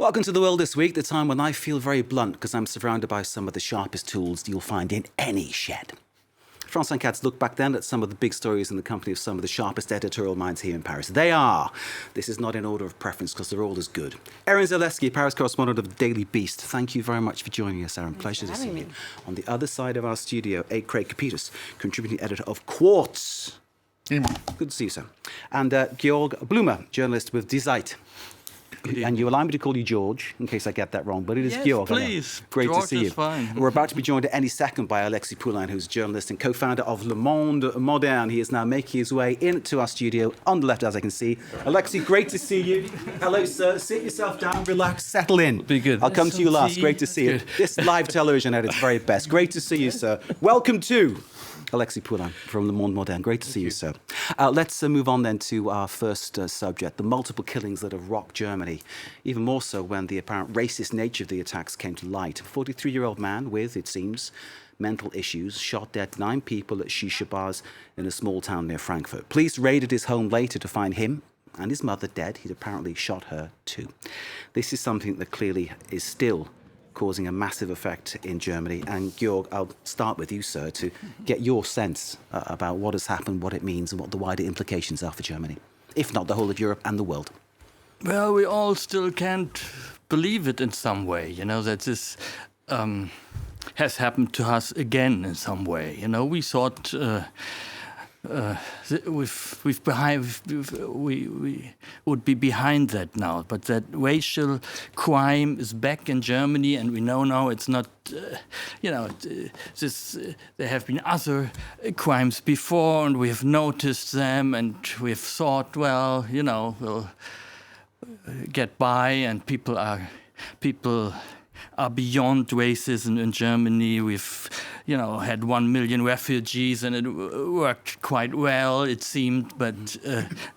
Welcome to The World This Week, the time when I feel very blunt because I'm surrounded by some of the sharpest tools you'll find in any shed. France 24's look back then at some of the big stories in the company of some of the sharpest editorial minds here in Paris. They are, this is not in order of preference because they're all as good. Erin Zaleski, Paris correspondent of the Daily Beast. Thank you very much for joining us, Erin. Pleasure to see you. On the other side of our studio, A. Craig Capitas, contributing editor of Quartz. Good to see you, sir. And Georg Blumer, journalist with Die Zeit. And you allow me to call you George, in case I get that wrong, but it is Georg. Please. Great George to see you. Is fine. We're about to be joined at any second by Alexis Poulain, who's a journalist and co-founder of Le Monde Moderne. He is now making his way into our studio on the left, as I can see. Alexis, great to see you. Hello, sir. Sit yourself down, relax, settle in. Be good. I'll come to you last. Great to see you. This live television at its very best. Great to see you, sir. Welcome to Alexis Poulain from Le Monde Moderne. Great to see you, sir. Let's move on then to our first subject, the multiple killings that have rocked Germany, even more so when the apparent racist nature of the attacks came to light. A 43-year-old man with, it seems, mental issues shot dead 9 people at shisha bars in a small town near Frankfurt. Police raided his home later to find him and his mother dead. He'd apparently shot her too. This is something that clearly is still causing a massive effect in Germany. And Georg, I'll start with you, sir, to get your sense about what has happened, what it means, and what the wider implications are for Germany, if not the whole of Europe and the world. Well, we all still can't believe it in some way, that this has happened to us again in some way. We thought we would be behind that now, but that racial crime is back in Germany, and we know now it's not. There have been other crimes before, and we have noticed them, and we have thought, well, we'll get by, and people are beyond racism in Germany. We've, had 1 million refugees, and it worked quite well, it seemed, but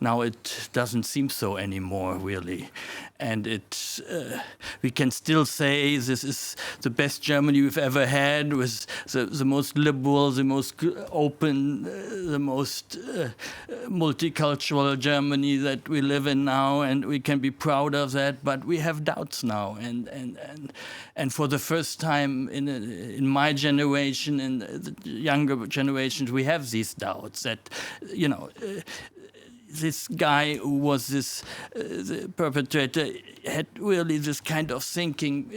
now it doesn't seem so anymore, really. And we can still say this is the best Germany we've ever had, with the most liberal, the most open, the most multicultural Germany that we live in now, and we can be proud of that. But we have doubts now, and for the first time in my generation and the younger generations, we have these doubts that this guy who was the perpetrator had really this kind of thinking,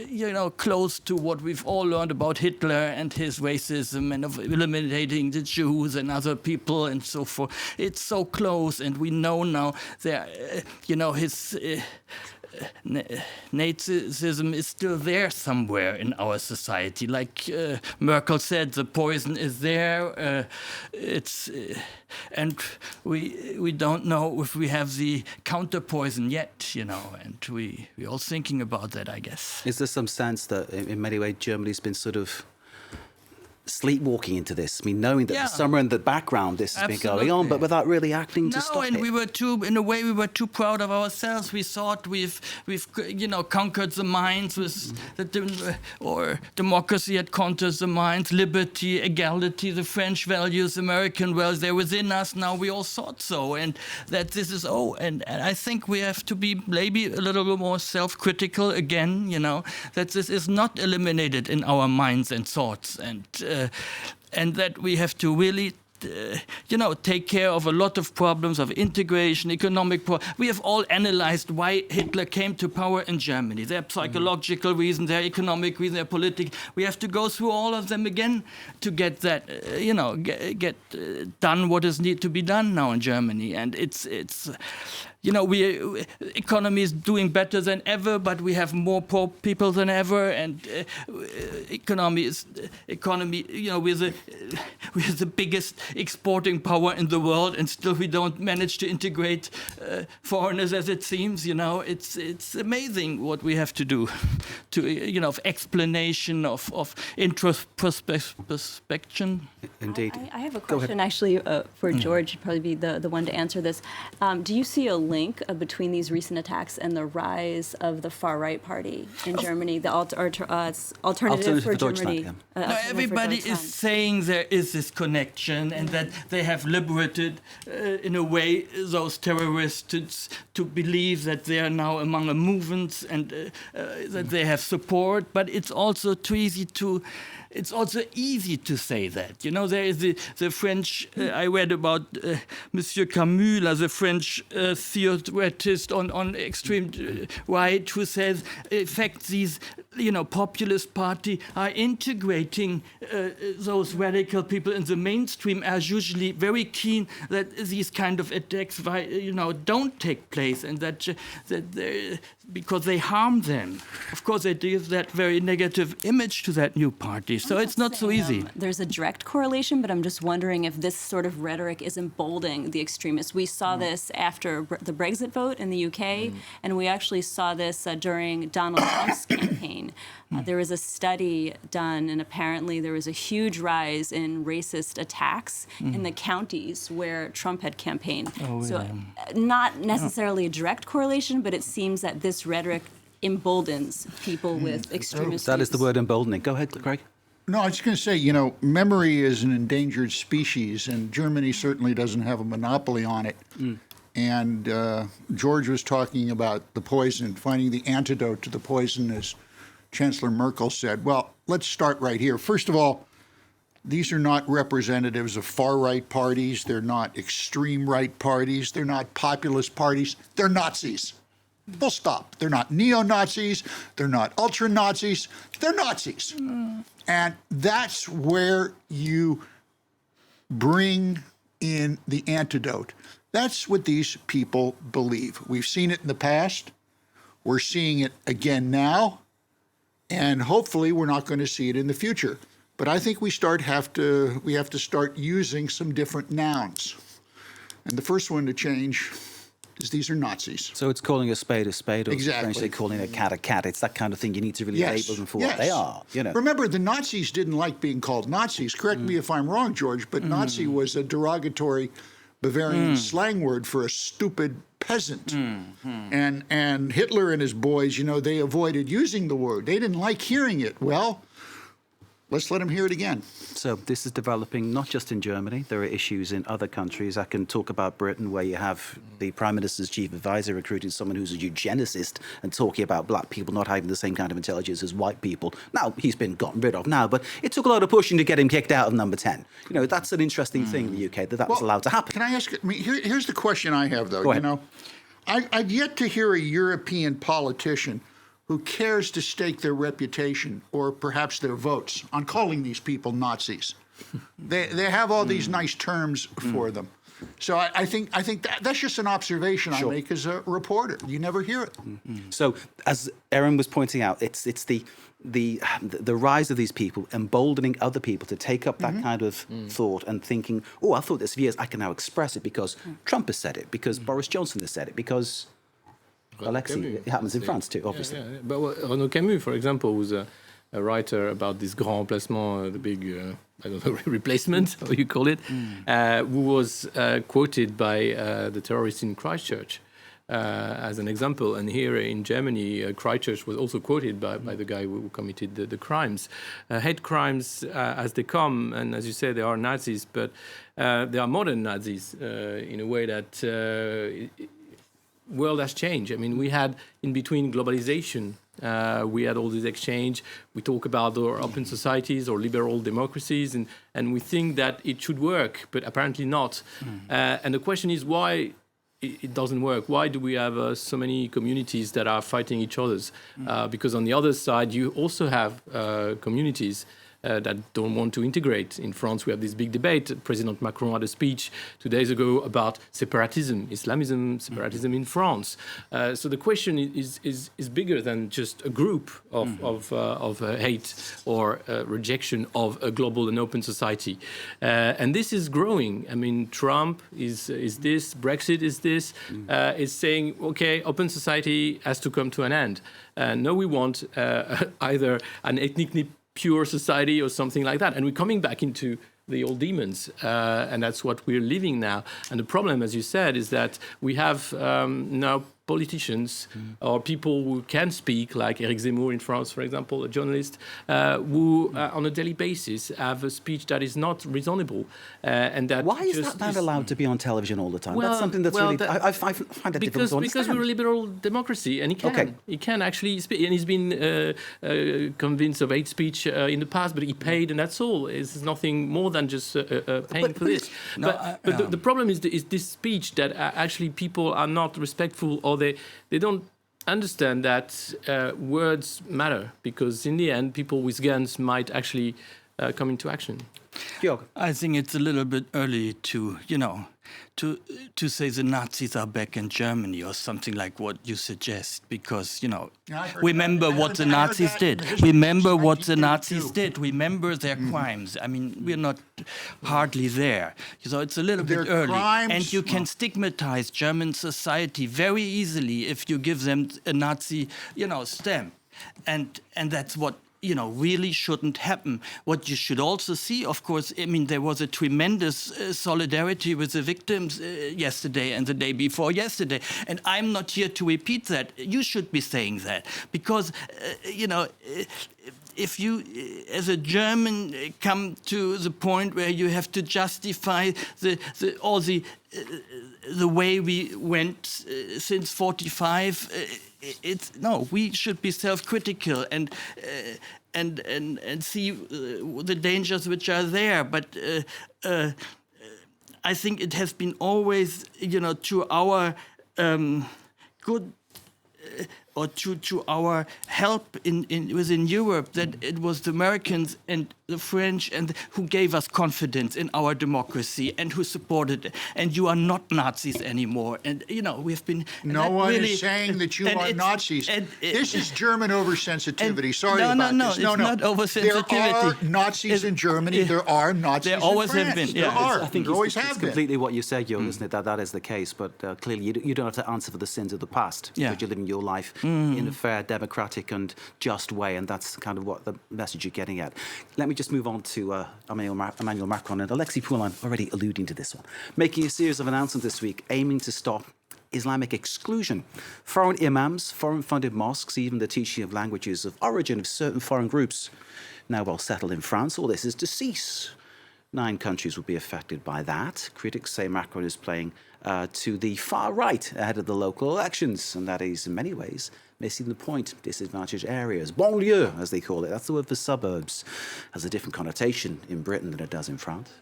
close to what we've all learned about Hitler and his racism and of eliminating the Jews and other people and so forth. It's so close, and we know now that, his Nazism is still there somewhere in our society. Like Merkel said, the poison is there. And we don't know if we have the counter poison yet, and we're all thinking about that, I guess. Is there some sense that in many ways Germany's been sort of sleepwalking into this? I mean, knowing that somewhere in the background this has been going on, but without really acting to stop it. No, and we were too proud of ourselves. We thought we've conquered the minds or democracy had conquered the minds, liberty, equality, the French values, American values, they're within us now. We all thought so, and that this is and I think we have to be maybe a little bit more self-critical again. That this is not eliminated in our minds and thoughts, and that we have to really take care of a lot of problems of integration, economic problems. We have all analyzed why Hitler came to power in Germany. There are psychological reasons, there are economic reasons, there are political. We have to go through all of them again to get that, get done what is need to be done now in Germany. And it's economy is doing better than ever, but we have more poor people than ever, and economy. We're the biggest exporting power in the world, and still we don't manage to integrate foreigners, as it seems. It's amazing what we have to do to of explanation of introspection. Indeed. I have a question actually for George. You'd probably be the one to answer this. Do you see a link between these recent attacks and the rise of the far-right party in Germany, the alternative for Germany? Everybody is saying there is this connection, and that they have liberated, in a way, those terrorists to believe that they are now among a movement and that they have support. But it's also too easy to. It's also easy to say that. You know, there is the French, I read about Monsieur Camus, the French theoretist on extreme right, who says, in fact, these, populist party are integrating those radical people in the mainstream, are usually very keen that these kind of attacks, don't take place, and that because they harm them. Of course, they give that very negative image to that new party. So it's not so easy. There's a direct correlation, but I'm just wondering if this sort of rhetoric is emboldening the extremists. We saw this after the Brexit vote in the UK, and we actually saw this during Donald Trump's campaign. There was a study done, and apparently there was a huge rise in racist attacks in the counties where Trump had campaigned. Not necessarily a direct correlation, but it seems that this rhetoric emboldens people with extremist That views. is the word emboldening. Go ahead, Craig. No, I was just going to say, memory is an endangered species, and Germany certainly doesn't have a monopoly on it. And George was talking about the poison, finding the antidote to the poison, as Chancellor Merkel said. Well, let's start right here. First of all, these are not representatives of far-right parties. They're not extreme-right parties. They're not populist parties. They're Nazis. Full stop. They're not neo-Nazis. They're not ultra-Nazis. They're Nazis. And that's where you bring in the antidote. That's what these people believe. We've seen it in the past. We're seeing it again now. And hopefully we're not going to see it in the future. But I think we have to start using some different nouns. And the first one to change is these are Nazis. So it's calling a spade, or Exactly. French, they calling a cat a cat. It's that kind of thing. You need to really label them for what they are. Remember, the Nazis didn't like being called Nazis. Correct me if I'm wrong, George, but Nazi was a derogatory Bavarian slang word for a stupid peasant. And Hitler and his boys, they avoided using the word. They didn't like hearing it. Well, let's let them hear it again. So this is developing not just in Germany. There are issues in other countries. I can talk about Britain, where you have the Prime Minister's chief advisor recruiting someone who's a eugenicist and talking about black people not having the same kind of intelligence as white people. Now, he's been gotten rid of now, but it took a lot of pushing to get him kicked out of number 10. That's an interesting thing in the UK, that was allowed to happen. Can I ask, here's the question I have, though. Go ahead. I've yet to hear a European politician who cares to stake their reputation or perhaps their votes on calling these people Nazis. They have all these nice terms for them. So I think that's just an observation I make as a reporter. You never hear it. So as Erin was pointing out, it's the rise of these people emboldening other people to take up that kind of thought and thinking, I thought this for years, I can now express it because Trump has said it, because Boris Johnson has said it, because Alexei, it happens in France too, obviously. Yeah. But Renaud Camus, for example, was a writer about this grand remplacement, the big, replacement, how you call it, who was quoted by the terrorists in Christchurch as an example. And here in Germany, Christchurch was also quoted by the guy who committed the crimes. Hate crimes, as they come, and as you say, they are Nazis, but they are modern Nazis in a way that... world has changed. I mean, we had in between globalization, we had all this exchange. We talk about our open societies or liberal democracies, and we think that it should work, but apparently not. And the question is why it doesn't work. Why do we have so many communities that are fighting each other? Because on the other side, you also have communities that don't want to integrate. In France, we have this big debate. President Macron had a speech 2 days ago about separatism, Islamism, separatism in France. So the question is bigger than just a group of hate or rejection of a global and open society. And this is growing. I mean, Trump is this, Brexit is this, is saying, okay, open society has to come to an end. No, we want either an ethnically pure society or something like that. And we're coming back into the old demons. And that's what we're living now. And the problem, as you said, is that we have now politicians or people who can speak, like Éric Zemmour in France, for example, a journalist, who on a daily basis have a speech that is not reasonable. And that Why is that man allowed to be on television all the time? That's something that's really... I find that difficult to understand. Because we're a liberal democracy, and he can actually speak. And he's been convinced of hate speech in the past, but he paid, and that's all. It's nothing more than just paying for this. But the problem is this speech that actually people are not respectful, or they don't understand that words matter, because in the end, people with guns might actually come into action. Georg. I think it's a little bit early to say the Nazis are back in Germany or something like what you suggest, because, remember what the Nazis did. Remember what the Nazis did. Remember their crimes. I mean, we're not hardly there. So it's a little bit early. And you can stigmatize German society very easily if you give them a Nazi, stamp. And that's what really shouldn't happen. What you should also see, of course, I mean, there was a tremendous solidarity with the victims yesterday and the day before yesterday. And I'm not here to repeat that. You should be saying that. Because, if you, as a German, come to the point where you have to justify the way we went since 45, we should be self-critical and see the dangers which are there. But I think it has been always, to our good. Or to our help within Europe, that it was the Americans and the French who gave us confidence in our democracy and who supported it. And you are not Nazis anymore. And we've been. No one is saying that you are Nazis. This is German oversensitivity. Sorry about this. No, it's not oversensitivity. There are Nazis in Germany. There are Nazis in France. There always have been. There are. I think there always have it's been. completely what you said, Jürgen, isn't it? That is the case. But clearly, you don't have to answer for the sins of the past. Yeah. But you're living your life in a fair, democratic and just way, and that's kind of what the message you're getting at. Let me just move on to Emmanuel Macron and Alexis Poulain, already alluding to this one, making a series of announcements this week aiming to stop Islamic exclusion. Foreign imams, foreign-funded mosques, even the teaching of languages of origin of certain foreign groups now well settled in France. All this is to cease. 9 countries will be affected by that. Critics say Macron is playing to the far right ahead of the local elections, and that is in many ways missing the point. Disadvantaged areas, banlieue as they call it, that's the word for suburbs, has a different connotation in Britain than it does in France,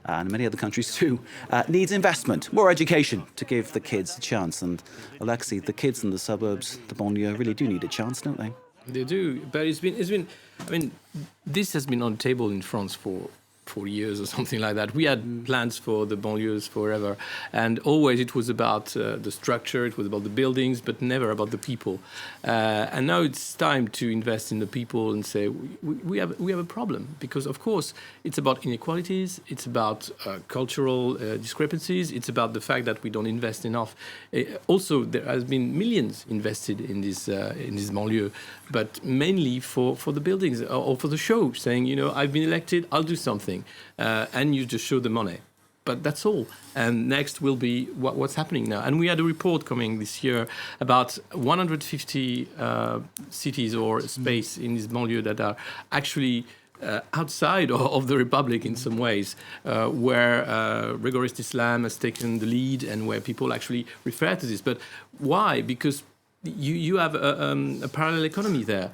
and many other countries too. Needs investment, more education to give the kids a chance. And Alexis, the kids in the suburbs, the banlieue, really do need a chance, don't they? They do, but it's been. I mean, this has been on the table in France for 4 years or something like that. We had plans for the banlieues forever, and always it was about the structure, it was about the buildings, but never about the people. And now it's time to invest in the people and say we have a problem, because of course it's about inequalities, it's about cultural discrepancies, it's about the fact that we don't invest enough. Also, there has been millions invested in this banlieue, but mainly for the buildings or for the show, saying, I've been elected, I'll do something. And you just show the money. But that's all. And next will be what's happening now. And we had a report coming this year about 150 cities or space in this banlieue that are actually outside of the Republic in some ways, where rigorous Islam has taken the lead and where people actually refer to this. But why? Because you have a parallel economy there.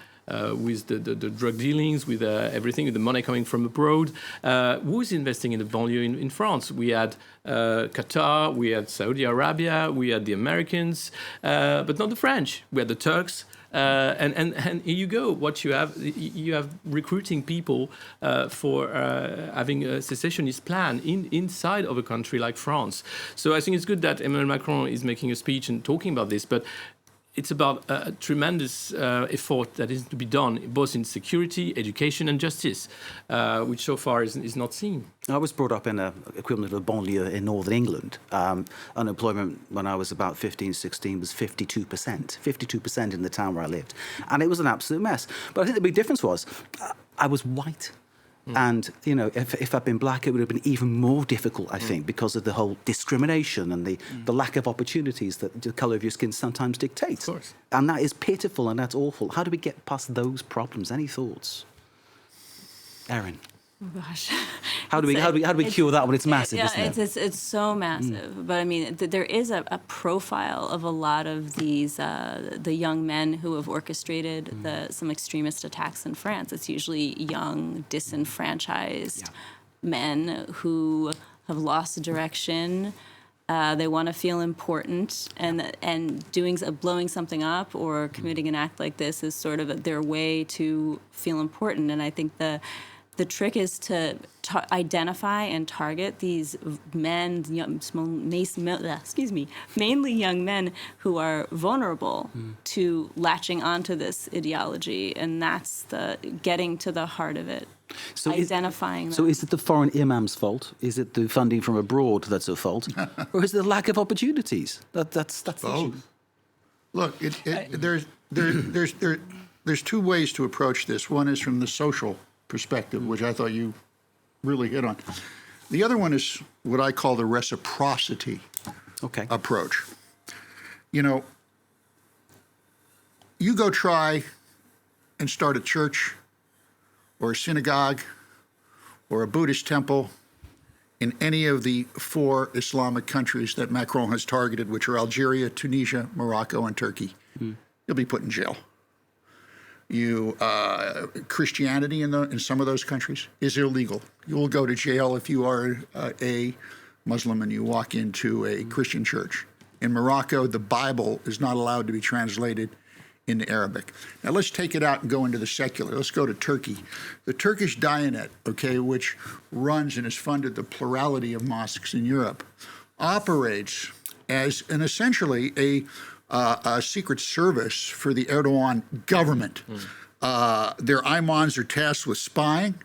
With the drug dealings, with everything, with the money coming from abroad. Who is investing in the banlieue in France? We had Qatar, we had Saudi Arabia, we had the Americans, but not the French. We had the Turks. And here you go. What you have recruiting people for having a secessionist plan inside of a country like France. So I think it's good that Emmanuel Macron is making a speech and talking about this, but it's about a tremendous effort that is to be done both in security, education and justice, which so far is not seen. I was brought up in an equivalent of a banlieue in northern England. Unemployment when I was about 15, 16 was 52%. 52% in the town where I lived. And it was an absolute mess. But I think the big difference was I was white. And, you know, if I'd been black, it would have been even more difficult, I think, because of the whole discrimination and the lack of opportunities that the colour of your skin sometimes dictates. Of course. And that is pitiful and that's awful. How do we get past those problems? Any thoughts? Erin? Oh gosh. How do we cure that when it's massive, isn't it? It's so massive. But I mean, there is a profile of a lot of these the young men who have orchestrated some extremist attacks in France. It's usually young, disenfranchised men who have lost direction. They want to feel important, and blowing something up or committing an act like this is sort of their way to feel important. And I think the trick is to identify and target these men, mainly young men who are vulnerable to latching onto this ideology, and that's getting to the heart of it. So identifying. So is it the foreign imams' fault? Is it the funding from abroad that's at fault, or is it the lack of opportunities? That's the issue. Look, there's two ways to approach this. One is from the social perspective, which I thought you really hit on. The other one is what I call the reciprocity approach. You know, you go try and start a church or a synagogue or a Buddhist temple in any of the 4 Islamic countries that Macron has targeted, which are Algeria, Tunisia, Morocco, and Turkey. You'll be put in jail. Christianity in some of those countries is illegal. You will go to jail if you are a Muslim and you walk into a Christian church. In Morocco, the Bible is not allowed to be translated into Arabic. Now let's take it out and go into the secular. Let's go to Turkey. The Turkish Diyanet, which runs and has funded the plurality of mosques in Europe, operates as essentially a secret service for the Erdogan government. Their imams are tasked with spying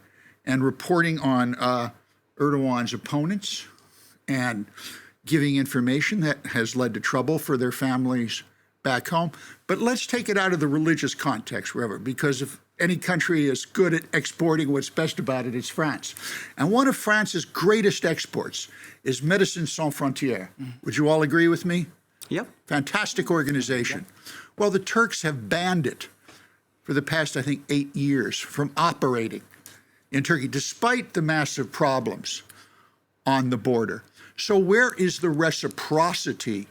and reporting on Erdogan's opponents and giving information that has led to trouble for their families back home. But let's take it out of the religious context, wherever, because if any country is good at exporting what's best about it, it's France. And one of France's greatest exports is Médecins Sans Frontières. Would you all agree with me? Yep. Fantastic organization. Well, the Turks have banned it for the past, I think, 8 years from operating in Turkey, despite the massive problems on the border. So where is the reciprocity,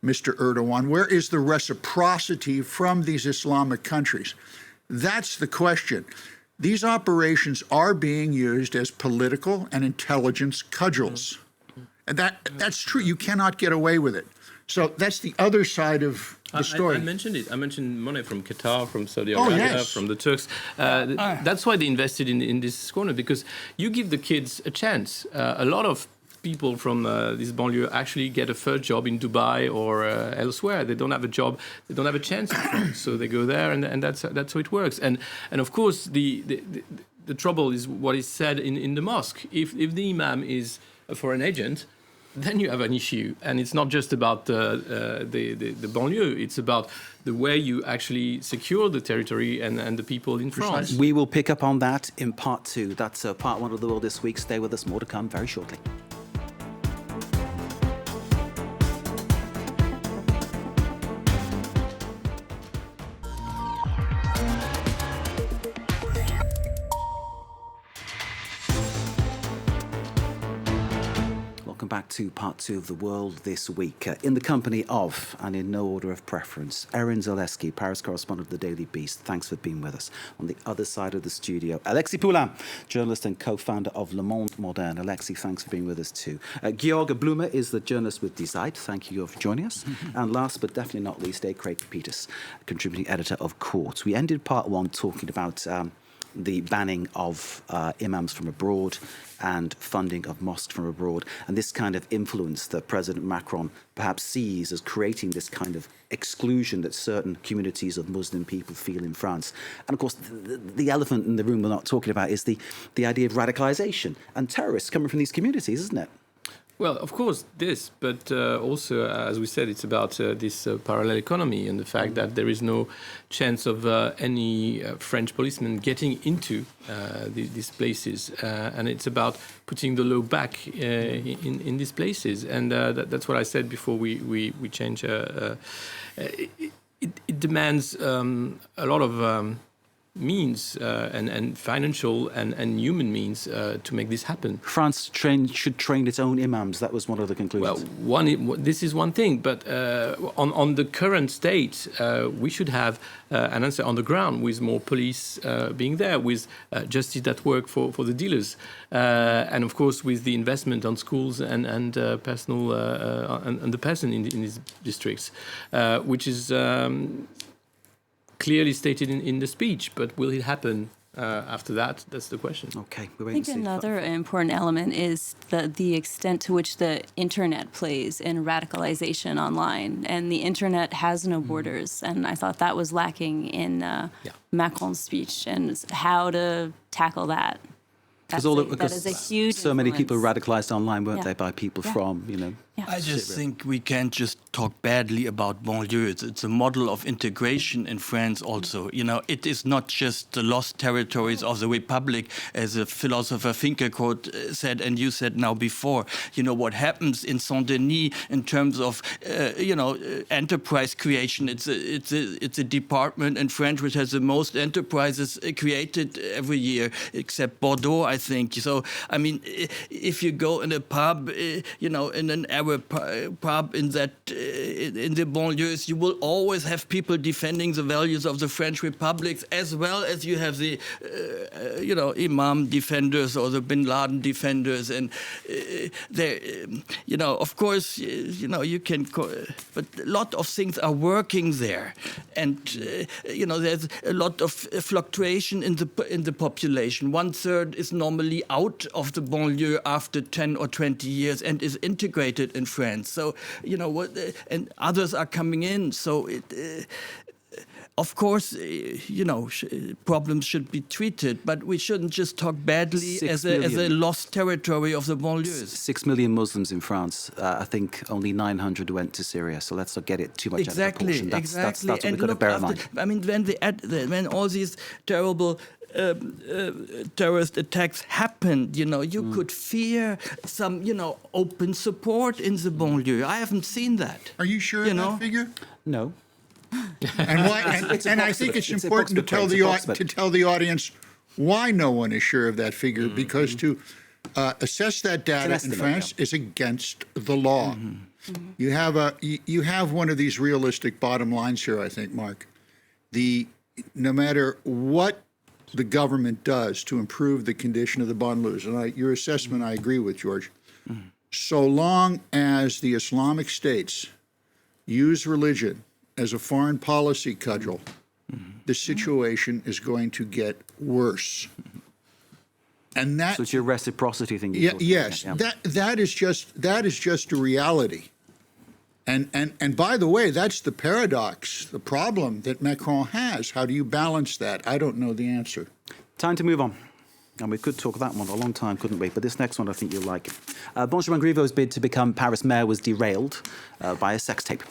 Mr. Erdogan? Where is the reciprocity from these Islamic countries? That's the question. These operations are being used as political and intelligence cudgels. And that's true. You cannot get away with it. So that's the other side of the story. I mentioned it. I mentioned money from Qatar, from Saudi Arabia, from the Turks. That's why they invested in this corner, because you give the kids a chance. A lot of people from this banlieue actually get a first job in Dubai or elsewhere. They don't have a job, they don't have a chance in France, so they go there, and that's how it works. And of course, the trouble is what is said in the mosque. If the imam is a foreign agent, then you have an issue, and it's not just about the banlieue. It's about the way you actually secure the territory and the people in France. We will pick up on that in part 2. That's part 1 of The World This Week. Stay with us. More to come very shortly. Welcome back to part 2 of The World This Week. In the company of, and in no order of preference, Erin Zaleski, Paris correspondent of The Daily Beast. Thanks for being with us. On the other side of the studio, Alexis Poulain, journalist and co-founder of Le Monde Moderne. Alexis, thanks for being with us too. Georg Blumer is the journalist with Die Zeit. Thank you for joining us. And last but definitely not least, Craig Peters, contributing editor of Quartz. We ended part 1 talking about the banning of imams from abroad and funding of mosques from abroad, and this kind of influence that President Macron perhaps sees as creating this kind of exclusion that certain communities of Muslim people feel in France. And of course, the elephant in the room we're not talking about is the idea of radicalization and terrorists coming from these communities, isn't it? Well, of course, but also, as we said, it's about this parallel economy and the fact that there is no chance of any French policemen getting into these places. And it's about putting the law back in these places. And that's what I said before we change. It demands a lot of means and financial and human means to make this happen. France should train its own imams. That was one of the conclusions. Well, this is one thing, but on the current state, we should have an answer on the ground with more police being there, with justice at work for the dealers, and of course with the investment on schools and personal and the person in these districts, which is clearly stated in the speech, but will it happen after that? That's the question. Okay, we wait I think and see. another important element is the extent to which the internet plays in radicalization online. And the internet has no borders. And I thought that was lacking in Macron's speech and how to tackle that. That is a huge so many people influence. radicalized online, weren't they, by people from, I just think we can't just talk badly about banlieue. It's a model of integration in France also. It is not just the lost territories of the Republic, as a philosopher Finkelkraut said, and you said now before. What happens in Saint-Denis in terms of, enterprise creation. It's a department in France which has the most enterprises created every year, except Bordeaux, I think. So, I mean, if you go in a pub, in an Arab pub in the banlieues, you will always have people defending the values of the French Republic, as well as you have the, Imam defenders or the Bin Laden defenders, and of course, you can, but a lot of things are working there, and there's a lot of fluctuation in the population. 1/3 is normally out of the banlieue after 10 or 20 years and is integrated in France. So, and others are coming in. So, of course, problems should be treated, but we shouldn't just talk badly as a lost territory of the banlieues. 6 million Muslims in France. I think only 900 went to Syria. So let's not get it too much out of proportion. That's what we've got to bear in mind. I mean, when all these terrible terrorist attacks happened, you could fear some, open support in the banlieue. I haven't seen that. Are you sure of that figure? No. And why? And I think it's important to tell the audience why no one is sure of that figure, because to assess that data in France is against the law. You have one of these realistic bottom lines here, I think, Mark. No matter what the government does to improve the condition of the banlieues, and your assessment I agree with, George, so long as the Islamic states use religion as a foreign policy cudgel, the situation is going to get worse. And that, so it's your reciprocity thing. Yes, that is just a reality. And by the way, that's the paradox, the problem that Macron has. How do you balance that? I don't know the answer. Time to move on. And we could talk that one a long time, couldn't we? But this next one I think you'll like. Benjamin Griveaux's bid to become Paris mayor was derailed by a sex tape.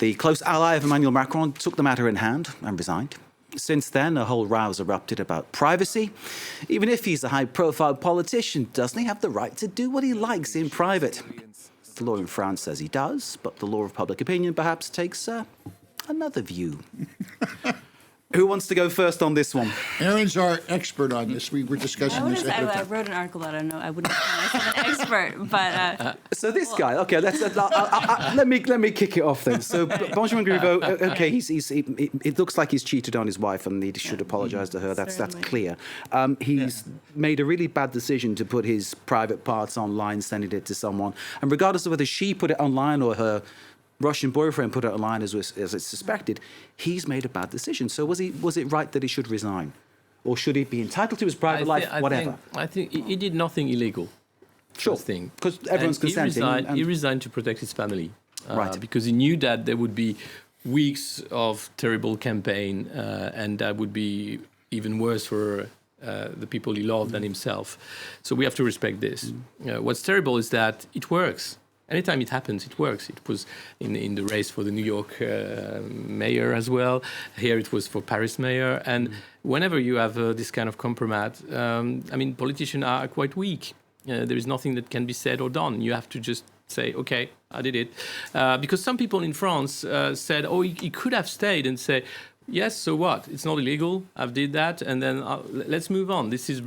The close ally of Emmanuel Macron took the matter in hand and resigned. Since then, a whole row has erupted about privacy. Even if he's a high-profile politician, doesn't he have the right to do what he likes in private? The law in France says he does, but the law of public opinion perhaps takes another view. Who wants to go first on this one? Aaron's our expert on this. We were discussing this. I wrote an article that I wouldn't call myself an expert, but so this guy. Okay, let me kick it off then. So Benjamin Griveaux. Okay, it looks like he's cheated on his wife, and he should apologise to her. That's clear. He's made a really bad decision to put his private parts online, sending it to someone, and regardless of whether she put it online or her Russian boyfriend put it online, as it's suspected, he's made a bad decision. So was it right that he should resign? Or should he be entitled to his private life, whatever? I think he did nothing illegal. Sure, because everyone's consenting. He resigned to protect his family. Right. Because he knew that there would be weeks of terrible campaign, and that would be even worse for the people he loved and himself. So we have to respect this. What's terrible is that it works. Anytime it happens, it works. It was in the race for the New York mayor as well. Here it was for Paris mayor. And whenever you have this kind of compromise, politicians are quite weak. There is nothing that can be said or done. You have to just say, okay, I did it. Because some people in France said, oh, he could have stayed and say, yes, so what? It's not illegal. I've did that, and then let's move on. This is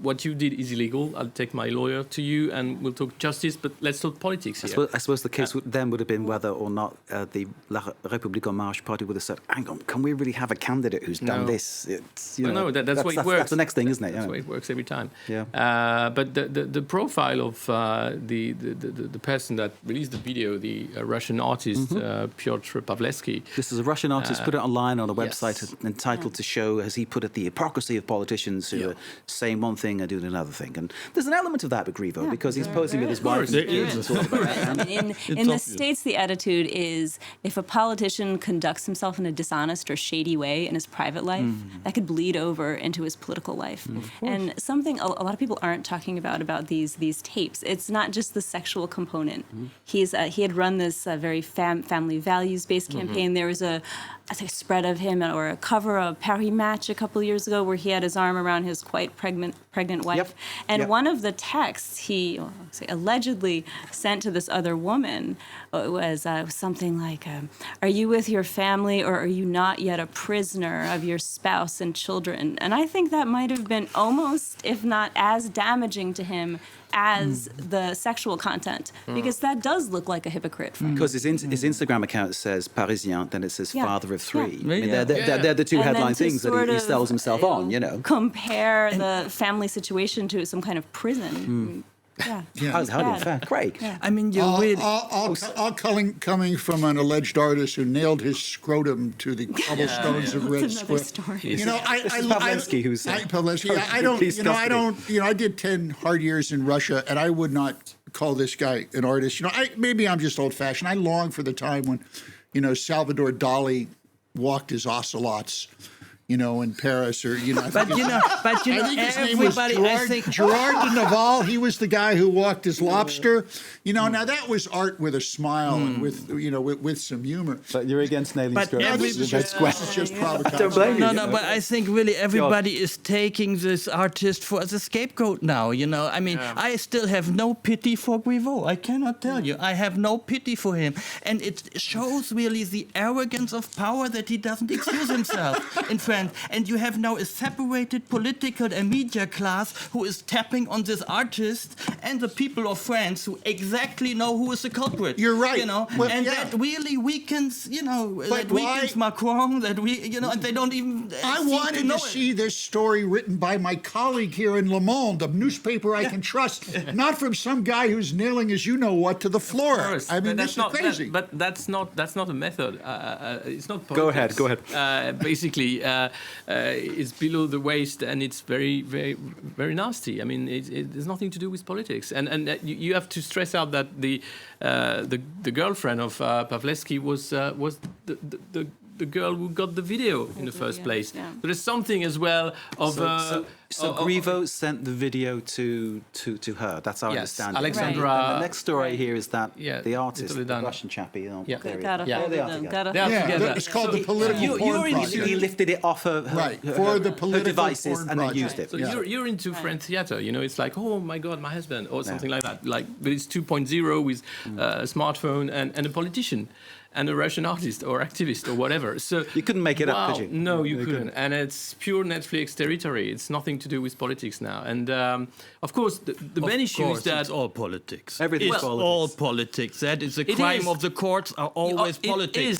what you did is illegal. I'll take my lawyer to you, and we'll talk justice, but let's talk politics here. I suppose the case then would have been whether or not the La République En Marche party would have said, hang on, can we really have a candidate who's done this? It's, no, that's why it works. That's the next thing, isn't it? That's why it works every time. Yeah. But the profile of the person that released the video, the Russian artist Piotr Pawlewski. This is a Russian artist, put it online on a website Yes. entitled to show, as he put it, the hypocrisy of politicians who are saying one thing and doing another thing. And there's an element of that with Griveaux because he's posing with his wife. There is. and sort of- In the obvious. States, the attitude is if a politician conducts himself in a dishonest or shady way in his private life, that could bleed over into his political life. And something a lot of people aren't talking about these tapes, it's not just the sexual component. He had run this very family values-based campaign. There was a spread of him or a cover of Paris Match a couple of years ago where he had his arm around his quite pregnant wife. Yep. And Yep. one of the texts he allegedly sent to this other woman was something like, are you with your family or are you not yet a prisoner of your spouse and children? And I think that might have been almost, if not as damaging to him as the sexual content, because that does look like a hypocrite. Because his Instagram account says Parisien, then it says Yeah. father of three. Yeah. I mean, Yeah. they're the two And then headline to things that sort he of, sells himself on, you know. Compare the family situation to some kind of prison. Yeah. How's how bad. fair? Craig. I mean, you All, really. all coming from an alleged artist who nailed his scrotum to the cobblestones of Red That's another Square. story. You know, This is Pawlewski who's Pawlewski. Police custody. I did 10 hard years in Russia, and I would not call this guy an artist. You know, maybe I'm just old-fashioned. I long for the time when, Salvador Dali walked his ocelots, in Paris, or I But think you know, I think his name was everybody. Gerard de Naval. He was the guy who walked his lobster. Now that was art with a smile and with some humor. But you're against nailing But scrotum. every- This is Red Square. just provocation. Don't blame you. No, but I think really everybody is taking this artist as a scapegoat now. I mean, I still have no pity for Griveaux. I cannot tell you. I have no pity for him. And it shows really the arrogance of power that he doesn't excuse himself in France. And you have now a separated political and media class who is tapping on this artist and the people of France who exactly know who is the culprit. You're right. Well, And yeah. that really weakens, that why- weakens Macron, and they don't even I seem wanted know to it. see this story written by my colleague here in Le Monde, a newspaper I can trust, not from some guy who's nailing his you-know-what to the floor. Course, I mean, but this is crazy. but that's not a method. It's not. Go ahead, politics. Basically, it's below the waist, and it's very, very, very nasty. I mean, there's nothing to do with politics, and you have to stress out that the girlfriend of Pawlewski was the girl who got the video in the first place. Yeah. But there's something as well of. So Griveaux sent the video to her. That's our Yes, understanding. Alexandra- And the next story here is that Yeah, the artist, the Toledano. Russian chappie, Yeah. there he is. Gotta Yeah. hold There they are them, together. gotta They are yeah, together. it's called the political You porn he lifted it off her Right, for the her political devices porn and then project. used it. So Yeah. you're into French theater, it's like, oh my God, my husband, or something like that. But it's 2.0 with a smartphone and a politician, and a Russian artist or activist or whatever. So You couldn't make it up, could you? No, you couldn't. And it's pure Netflix territory. It's nothing to do with politics now. And of course, the main issue is that it's all politics. Everything's it's politics. all politics. That is the It crime is. of the courts are always it politics. is.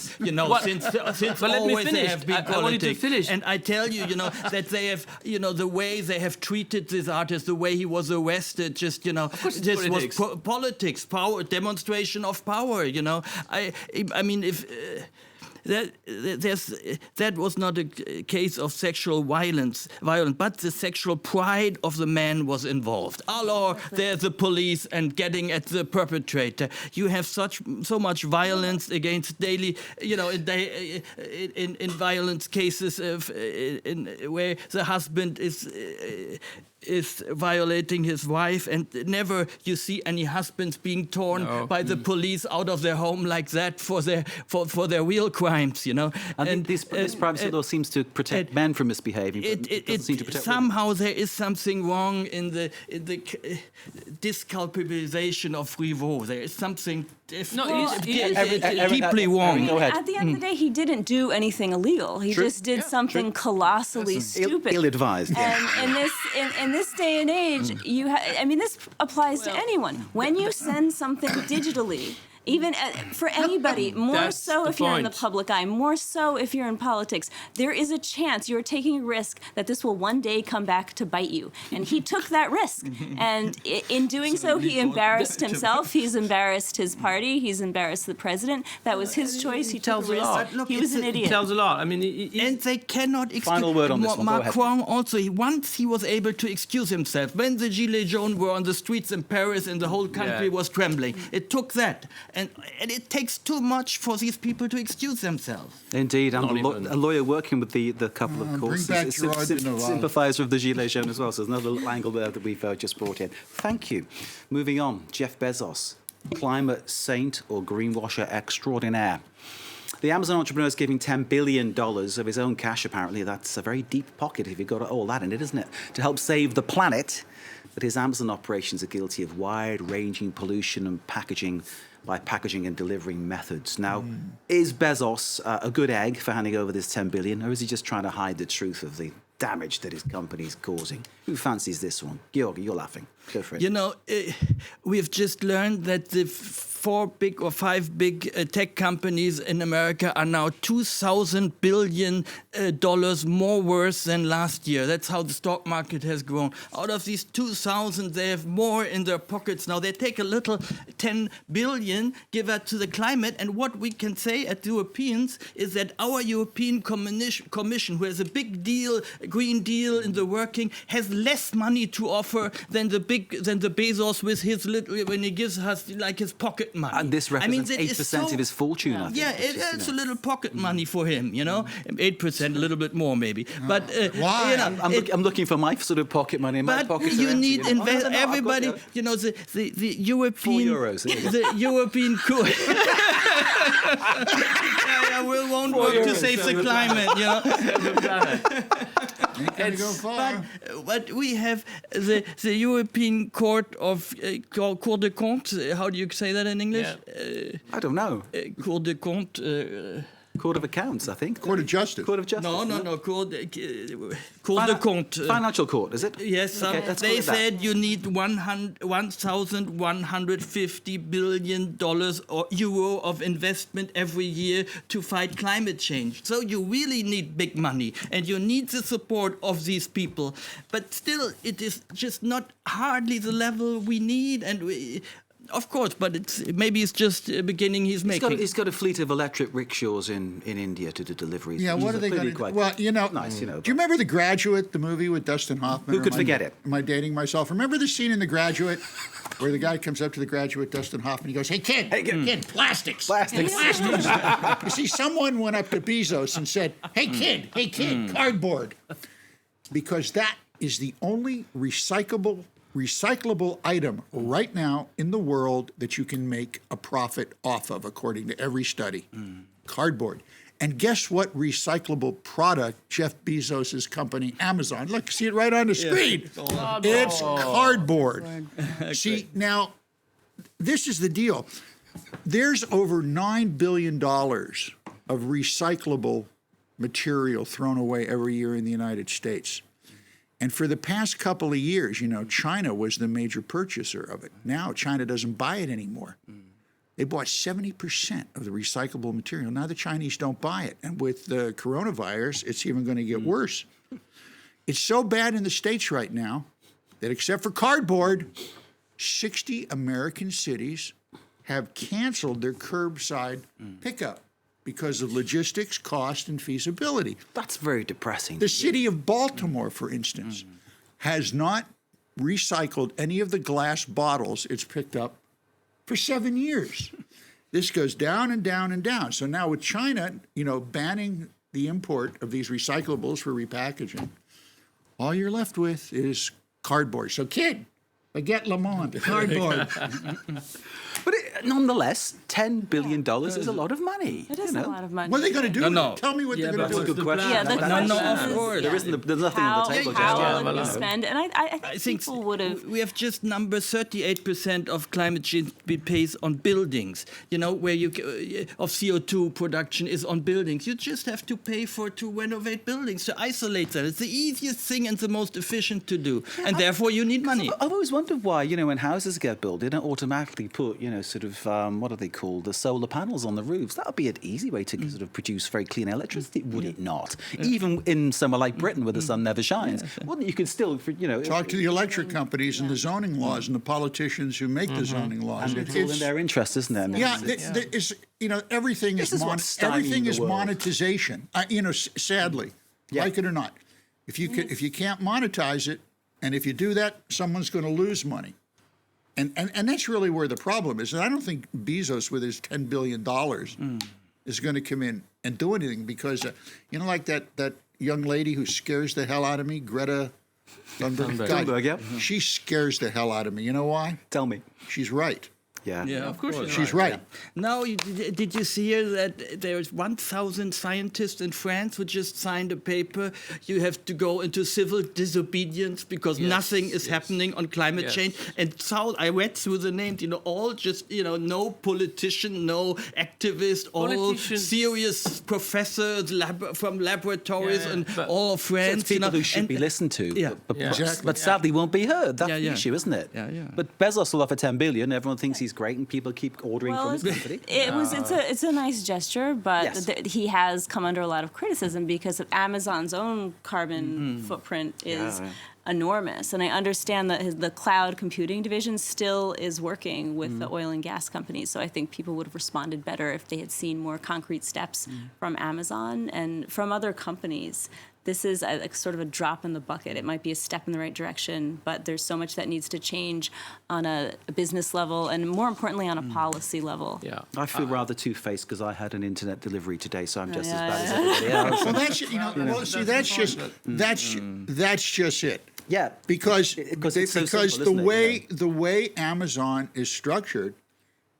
Since But let me always they finish. have been I politics. wanted to finish. And I tell you, that they have, the way they have treated this artist, the way he was arrested, just, course it's this politics. was politics, power, demonstration of power. I mean, if. that was not a case of sexual violence, but the sexual pride of the man was involved. Alors, there's the police and getting at the perpetrator. You have so much violence against daily, in violence cases where the husband is violating his wife, and never you see any husbands being torn by the police out of their home like that for their real crimes, And this privacy law seems to protect men from misbehaving, but it doesn't seem to protect somehow women. there is something wrong in the disculpabilization of Griveaux. There is something deeply wrong. Go ahead. At the end of the day, he didn't do anything illegal. He just did something colossally stupid. Ill-advised. And in this day and age, this applies to anyone. When you send something digitally, even for anybody, more so if you're in the public eye, more so if you're in politics, there is a chance you're taking a risk that this will one day come back to bite you. And he took that risk. And in doing so, he embarrassed himself. He's embarrassed his party. He's embarrassed the president. That was his choice. He took a risk. He was an idiot. It tells a lot. I mean, and they cannot excuse. Final word on this one. Go ahead. Macron also, once he was able to excuse himself, when the Gilets jaunes were on the streets in Paris and the whole country was trembling, it took that. And it takes too much for these people to excuse themselves. Indeed, I'm a lawyer working with the couple of courses. Bring back Gerard de Nerval. Sympathiser of the Gilets jaunes as well, so there's another little angle there that we've just brought in. Thank you. Moving on, Jeff Bezos, climate saint or greenwasher extraordinaire. The Amazon entrepreneur is giving $10 billion of his own cash, apparently. That's a very deep pocket if you've got all that in it, isn't it? To help save the planet. But his Amazon operations are guilty of wide-ranging pollution and packaging and delivering methods. Now, is Bezos a good egg for handing over this $10 billion, or is he just trying to hide the truth of the damage that his company is causing? Who fancies this one? Georgi, you're laughing. Go for it. We've just learned that the 4 big or 5 big tech companies in America are now $2,000 billion more worth than last year. That's how the stock market has grown. Out of these 2,000, they have more in their pockets now. They take a little 10 billion, give that to the climate, and what we can say at Europeans is that our European Commission, who has a big deal, a Green Deal in the working, has less money to offer than the Bezos with his little, when he gives us like his pocket money. And this represents 8% of his fortune, I think. Yeah, it's a little pocket money for him, 8%, a little bit more maybe. But Why? I'm looking for my sort of pocket money. My but pockets you are empty, need invest. Everybody, the European, €4. the European court. We won't work to save the climate, Ain't gonna go far. But we have the European Court of Cour de Compte. How do you say that in English? I don't know. Cour de Compte. Court of Accounts, I think. Court of Justice. Court of Justice. No. Cour de Compte. Financial court, is it? Yes, Okay, let's call they it that. said you need $1,150 billion or euro of investment every year to fight climate change. So you really need big money, and you need the support of these people. But still, it is just not hardly the level we need, and of course, but maybe it's just a beginning he's making. He's got a fleet of electric rickshaws in India to do deliveries. Yeah, what are they going to do? Well, nice, do you remember The Graduate, the movie with Dustin Hoffman? Who could forget it? Am I dating myself? Remember the scene in The Graduate where the guy comes up to the graduate, Dustin Hoffman, he goes, hey, kid, plastics. Plastics. You see, someone went up to Bezos and said, hey, kid, cardboard. Because that is the only recyclable item right now in the world that you can make a profit off of, according to every study. Cardboard. And guess what recyclable product Jeff Bezos' company, Amazon, look, see it right on the screen. It's cardboard. See, now, this is the deal. There's over $9 billion of recyclable material thrown away every year in the United States. And for the past couple of years, China was the major purchaser of it. Now China doesn't buy it anymore. They bought 70% of the recyclable material. Now the Chinese don't buy it. And with the coronavirus, it's even going to get worse. It's so bad in the States right now that except for cardboard, 60 American cities have canceled their curbside pickup because of logistics, cost, and feasibility. That's very depressing. The city of Baltimore, for instance, has not recycled any of the glass bottles it's picked up for 7 years. This goes down and down and down. So now with China, banning the import of these recyclables for repackaging, all you're left with is cardboard. So kid, baguette le monde, cardboard. But nonetheless, $10 billion is a lot of money. It is a lot of money. What are they going to do? with No. it? Tell me what they're going to do. That's a good question. Yeah, the No, question of is, course. There's nothing on the table just how yet. would we spend? And I think people would have. We have just number 38% of climate change pays on buildings. Where of CO2 production is on buildings. You just have to pay to renovate buildings, to isolate them. It's the easiest thing and the most efficient to do, and therefore you need money. I've always wondered why, when houses get built, they don't automatically put, what are they called, the solar panels on the roofs. That would be an easy way to sort of produce very clean electricity, would it not? Even in somewhere like Britain, where the sun never shines, wouldn't you could still, Talk to the electric companies and the zoning laws and the politicians who make the zoning laws. and it's all in their interest, isn't it? Yeah, everything This is what's stymied the world. monetization. Sadly, like it or not, if you can't monetize it, and if you do that, someone's going to lose money, and that's really where the problem is. And I don't think Bezos, with his $10 billion, is going to come in and do anything because, like that young lady who scares the hell out of me, Greta Thunberg. Thunberg, yeah. She scares the hell out of me. You know why? Tell me. She's right. Yeah. Of course, She's right. Now, did you see here that there's 1,000 scientists in France who just signed a paper? You have to go into civil disobedience because nothing is happening on climate change. And I read through the names, all just, no politician, no activist, all serious professors from laboratories and all friends. It's people who should be listened to, but sadly won't be heard. That's the issue, isn't it? Yeah. But Bezos will offer $10 billion. Everyone thinks he's great, and people keep ordering from his company. It's a nice gesture, but Yes. he has come under a lot of criticism because of Amazon's own carbon footprint is enormous. And I understand that the cloud computing division still is working with the oil and gas companies. So I think people would have responded better if they had seen more concrete steps from Amazon and from other companies. This is a sort of a drop in the bucket. It might be a step in the right direction, but there's so much that needs to change on a business level and, more importantly, on a policy level. Yeah. I feel rather two-faced because I had an internet delivery today, so I'm just as bad as everybody else. Well, that's just it. Yeah, Because it's so simple, the way Amazon is structured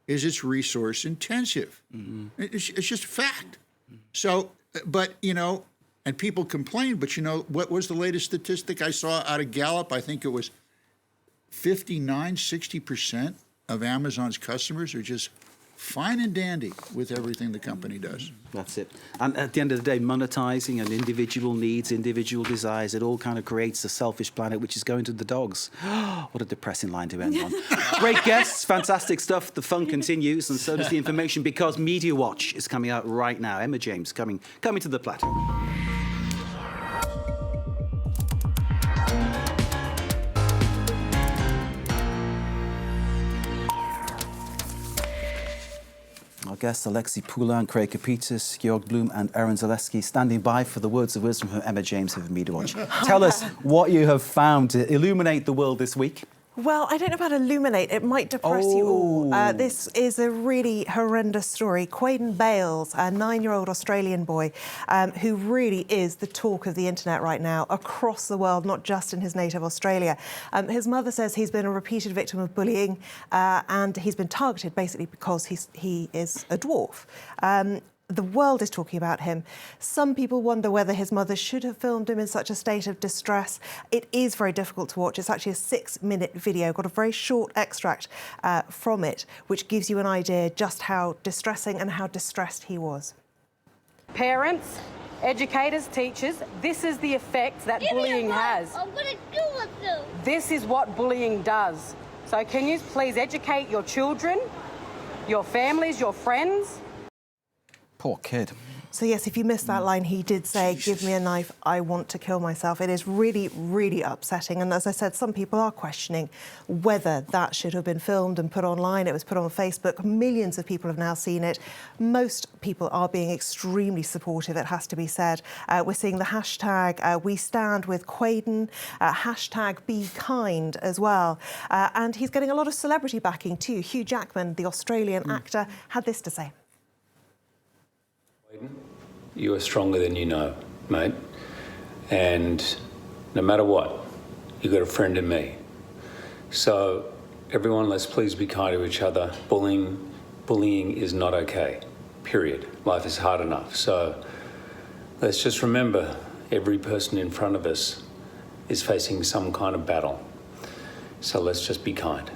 is it's resource intensive. It's just a fact. So, but and people complain, but what was the latest statistic I saw out of Gallup? I think it was 60% of Amazon's customers are just fine and dandy with everything the company does. That's it. And at the end of the day, monetizing and individual needs, individual desires, it all kind of creates a selfish planet, which is going to the dogs. What a depressing line to end on. Great guests, fantastic stuff. The fun continues, and so does the information, because Media Watch is coming out right now. Emma James coming to the plateau. Our guests, Alexei Poulain, Craig Capitis, Georg Blum and Aaron Zaleski, standing by for the words of wisdom from Emma James of Media Watch. Tell us what you have found to illuminate the world this week. Well, I don't know about illuminate. It might depress you all. This is a really horrendous story. Quaden Bales, a 9-year-old Australian boy who really is the talk of the internet right now across the world, not just in his native Australia. His mother says he's been a repeated victim of bullying and he's been targeted basically because he is a dwarf. The world is talking about him. Some people wonder whether his mother should have filmed him in such a state of distress. It is very difficult to watch. It's actually a 6-minute video. Got a very short extract from it, which gives you an idea just how distressing and how distressed he was. Parents, educators, teachers, this is the effect that bullying has. I'm gonna do it though. This is what bullying does. So can you please educate your children, your families, your friends? Poor kid. So yes, if you missed that line, he did say, "Give me a knife, I want to kill myself." It is really, really upsetting. And as I said, some people are questioning whether that should have been filmed and put online. It was put on Facebook. Millions of people have now seen it. Most people are being extremely supportive, it has to be said. We're seeing the hashtag We Stand with Quaden, hashtag Be Kind as well. And he's getting a lot of celebrity backing too. Hugh Jackman, the Australian actor, had this to say. You are stronger than you know, mate. And no matter what, you've got a friend in me. So everyone, let's please be kind to each other. Bullying is not okay, period. Life is hard enough. So let's just remember, every person in front of us is facing some kind of battle. So let's just be kind.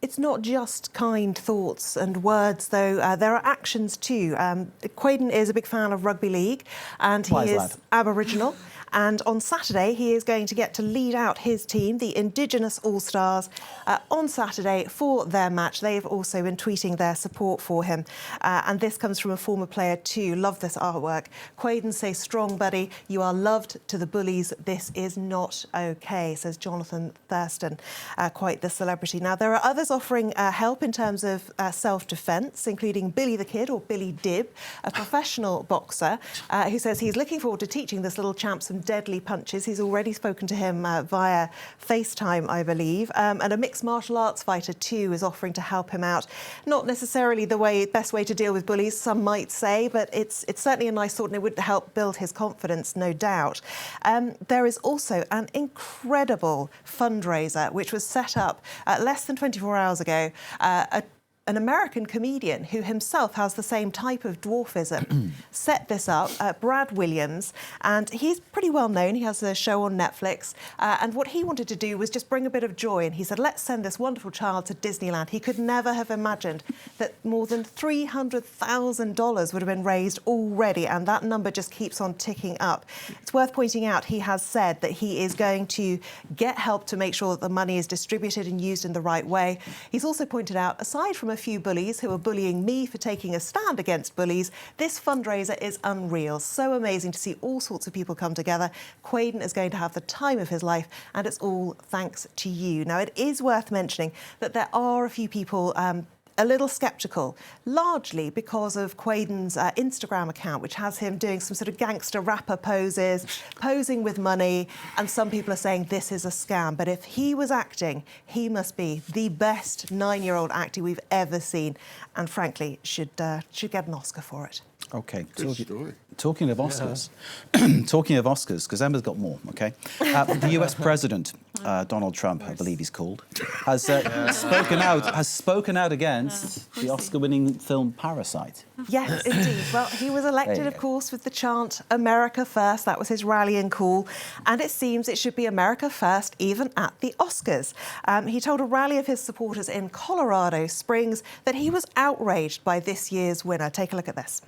It's not just kind thoughts and words, though. There are actions too. Quaden is a big fan of rugby league, and he is Aboriginal. And on Saturday, he is going to get to lead out his team, the Indigenous All-Stars, on Saturday for their match. They've also been tweeting their support for him. And this comes from a former player too. Love this artwork. Quaden says, "Strong, buddy. You are loved to the bullies. This is not okay," says Jonathan Thurston, quite the celebrity. Now, there are others offering help in terms of self-defence, including Billy the Kid, or Billy Dibb, a professional boxer, who says he's looking forward to teaching this little champ some deadly punches. He's already spoken to him via FaceTime, I believe. And a mixed martial arts fighter too is offering to help him out. Not necessarily the best way to deal with bullies, some might say, but it's certainly a nice thought, and it would help build his confidence, no doubt. There is also an incredible fundraiser which was set up less than 24 hours ago. An American comedian who himself has the same type of dwarfism set this up, Brad Williams, and he's pretty well known. He has a show on Netflix, and what he wanted to do was just bring a bit of joy, and he said, let's send this wonderful child to Disneyland. He could never have imagined that more than $300,000 would have been raised already, and that number just keeps on ticking up. It's worth pointing out he has said that he is going to get help to make sure that the money is distributed and used in the right way. He's also pointed out, aside from a few bullies who are bullying me for taking a stand against bullies, this fundraiser is unreal. So amazing to see all sorts of people come together. Quaden is going to have the time of his life, and it's all thanks to you. Now, it is worth mentioning that there are a few people a little sceptical, largely because of Quaden's Instagram account, which has him doing some sort of gangster rapper poses, posing with money, and some people are saying this is a scam. But if he was acting, he must be the best 9-year-old actor we've ever seen, and frankly, should get an Oscar for it. OK, talking of Oscars, because Emma's got more, OK? The US President, Donald Trump, I believe he's called, has spoken out against the Oscar-winning film Parasite. Yes, indeed. Well, he was elected, of course, with the chant, America First. That was his rallying call. And it seems it should be America First, even at the Oscars. He told a rally of his supporters in Colorado Springs that he was outraged by this year's winner. Take a look at this.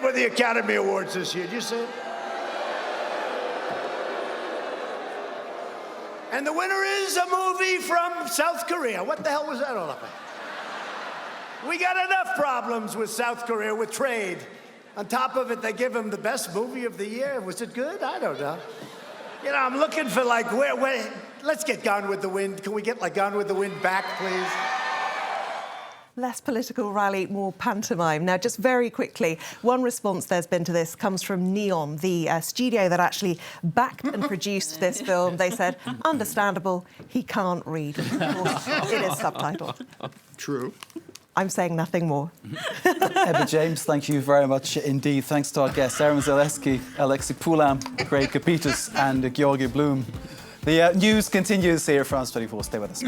With the Academy Awards this year, did you see it? And the winner is a movie from South Korea. What the hell was that all about? We got enough problems with South Korea with trade. On top of it, they give him the best movie of the year. Was it good? I don't know. You know, I'm looking for like, where let's get Gone with the Wind. Can we get like Gone with the Wind back, please? Less political rally, more pantomime. Now, just very quickly, one response there's been to this comes from Neon, the studio that actually backed and produced this film. They said, understandable, he can't read. Of course, it is subtitled. True. I'm saying nothing more. Ebba James, thank you very much indeed. Thanks to our guests, Aaron Zaleski, Alexei Poulan, Craig Capitas and Georgi Bloom. The news continues here at France 24. Stay with us.